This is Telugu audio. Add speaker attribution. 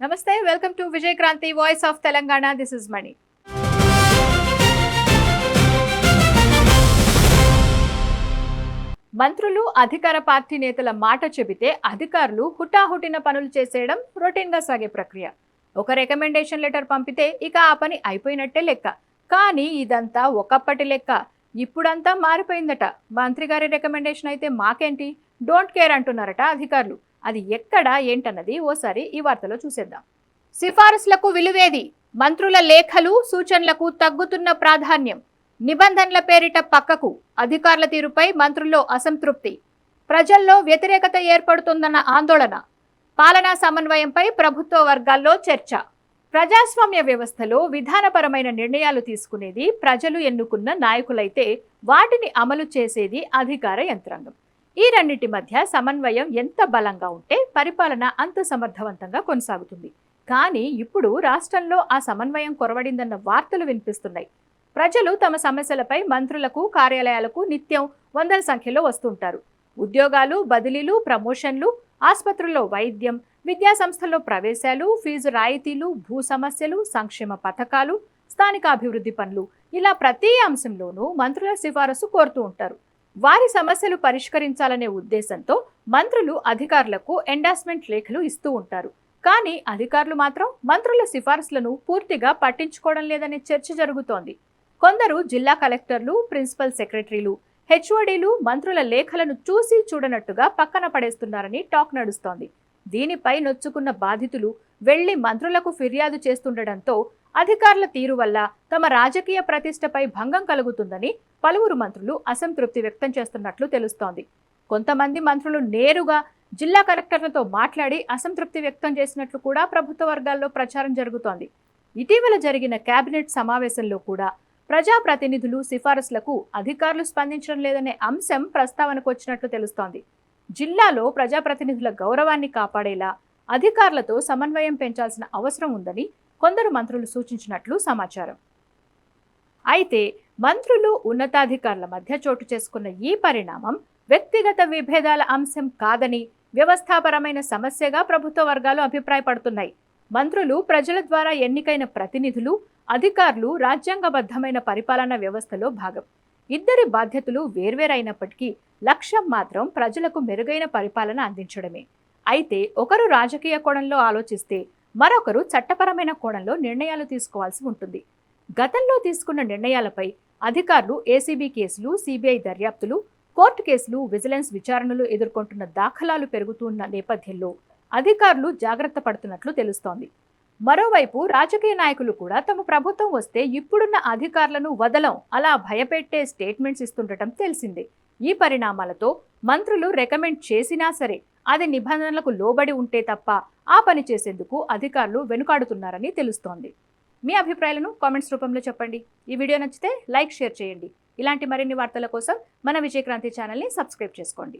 Speaker 1: నమస్తే, welcome to Vijay Kranti voice of Telangana. This is Mani. మంత్రులు అధికార పార్టీ నేతల మాట చెబితే అధికారులు హుటాహుటిన పనులు చేసేయడం రొటీన్గా సాగే ప్రక్రియ. ఒక రికమెండేషన్ లెటర్ పంపితే ఇక ఆ పని అయిపోయినట్టే లెక్క. కానీ ఇదంతా ఒకప్పటి లెక్క. ఇప్పుడంతా మారిపోయిందట. మంత్రి గారి రికమెండేషన్ అయితే మాకేంటి, డోంట్ కేర్ అంటున్నారట అధికారులు. అది ఎక్కడ ఏంటన్నది ఓసారి ఈ వార్తలో చూసేద్దాం. సిఫారసులకు విలువేది? మంత్రుల లేఖలు సూచనలకు తగ్గుతున్న ప్రాధాన్యం. నిబంధనల పేరిట పక్కకు. అధికారుల తీరుపై మంత్రుల్లో అసంతృప్తి. ప్రజల్లో వ్యతిరేకత ఏర్పడుతుందన్న ఆందోళన. పాలనా సమన్వయంపై ప్రభుత్వ వర్గాల్లో చర్చ. ప్రజాస్వామ్య వ్యవస్థలో విధానపరమైన నిర్ణయాలు తీసుకునేది ప్రజలు ఎన్నుకున్న నాయకులైతే వాటిని అమలు చేసేది అధికార యంత్రాంగం. ఈ రెండింటి మధ్య సమన్వయం ఎంత బలంగా ఉంటే పరిపాలన అంత సమర్థవంతంగా కొనసాగుతుంది. కానీ ఇప్పుడు రాష్ట్రంలో ఆ సమన్వయం కొరవడిందన్న వార్తలు వినిపిస్తున్నాయి. ప్రజలు తమ సమస్యలపై మంత్రులకు, కార్యాలయాలకు నిత్యం వందల సంఖ్యలో వస్తుంటారు. ఉద్యోగాలు, బదిలీలు, ప్రమోషన్లు, ఆసుపత్రుల్లో వైద్యం, విద్యా సంస్థల్లో ప్రవేశాలు, ఫీజు రాయితీలు, భూ సమస్యలు, సంక్షేమ పథకాలు, స్థానిక అభివృద్ధి పనులు, ఇలా ప్రతి అంశంలోనూ మంత్రుల సిఫారసు కోరుతూ ఉంటారు. వారి సమస్యలు పరిష్కరించాలనే ఉద్దేశంతో మంత్రులు అధికారులకు ఎండార్స్మెంట్ లేఖలు ఇస్తూ ఉంటారు. కానీ అధికారులు మాత్రం మంత్రుల సిఫారసులను పూర్తిగా పట్టించుకోవడం లేదనే చర్చ జరుగుతోంది. కొందరు జిల్లా కలెక్టర్లు, ప్రిన్సిపల్ సెక్రటరీలు, హెచ్ఓడీలు మంత్రుల లేఖలను చూసి చూడనట్టుగా పక్కన పడేస్తున్నారని టాక్ నడుస్తోంది. దీనిపై నొచ్చుకున్న బాధితులు వెళ్లి మంత్రులకు ఫిర్యాదు చేస్తుండటంతో అధికారుల తీరు వల్ల తమ రాజకీయ ప్రతిష్టపై భంగం కలుగుతుందని పలువురు మంత్రులు అసంతృప్తి వ్యక్తం చేస్తున్నట్లు తెలుస్తోంది. కొంతమంది మంత్రులు నేరుగా జిల్లా కలెక్టర్లతో మాట్లాడి అసంతృప్తి వ్యక్తం చేసినట్లు కూడా ప్రభుత్వ వర్గాల్లో ప్రచారం జరుగుతోంది. ఇటీవల జరిగిన కేబినెట్ సమావేశంలో కూడా ప్రజాప్రతినిధులు సిఫారసులకు అధికారులు స్పందించడం లేదనే అంశం ప్రస్తావనకు వచ్చినట్లు తెలుస్తోంది. జిల్లాలో ప్రజాప్రతినిధుల గౌరవాన్ని కాపాడేలా అధికారులతో సమన్వయం పెంచాల్సిన అవసరం ఉందని కొందరు మంత్రులు సూచించినట్లు సమాచారం. అయితే మంత్రులు, ఉన్నతాధికారుల మధ్య చోటు చేసుకున్న ఈ పరిణామం వ్యక్తిగత విభేదాల అంశం కాదని వ్యవస్థాపరమైన సమస్యగా ప్రభుత్వ వర్గాలు అభిప్రాయపడుతున్నాయి. మంత్రులు ప్రజల ద్వారా ఎన్నికైన ప్రతినిధులు, అధికారులు రాజ్యాంగబద్ధమైన పరిపాలనా వ్యవస్థలో భాగం. ఇద్దరి బాధ్యతలు వేర్వేరైనప్పటికీ లక్ష్యం మాత్రం ప్రజలకు మెరుగైన పరిపాలన అందించడమే. అయితే ఒకరు రాజకీయ కోణంలో ఆలోచిస్తే మరొకరు చట్టపరమైన కోణంలో నిర్ణయాలు తీసుకోవాల్సి ఉంటుంది. గతంలో తీసుకున్న నిర్ణయాలపై అధికారులు ఏసీబీ కేసులు, సిబిఐ దర్యాప్తులు, కోర్టు కేసులు, విజిలెన్స్ విచారణలు ఎదుర్కొంటున్న దాఖలాలు పెరుగుతున్న నేపథ్యంలో అధికారులు జాగ్రత్త పడుతున్నట్లు తెలుస్తోంది. మరోవైపు రాజకీయ నాయకులు కూడా తమ ప్రభుత్వం వస్తే ఇప్పుడున్న అధికారులను వదలం అలా భయపెట్టే స్టేట్మెంట్స్ ఇస్తుండటం తెలిసిందే. ఈ పరిణామాలతో మంత్రులు రికమెండ్ చేసినా సరే అది నిబంధనలకు లోబడి ఉంటే తప్ప ఆ పని చేసేందుకు అధికారులు వెనుకాడుతున్నారని తెలుస్తోంది. మీ అభిప్రాయాలను కామెంట్స్ రూపంలో చెప్పండి. ఈ వీడియో నచ్చితే లైక్, షేర్ చేయండి. ఇలాంటి మరిన్ని వార్తల కోసం మన విజయక్రాంతి ఛానల్ని సబ్స్క్రైబ్ చేసుకోండి.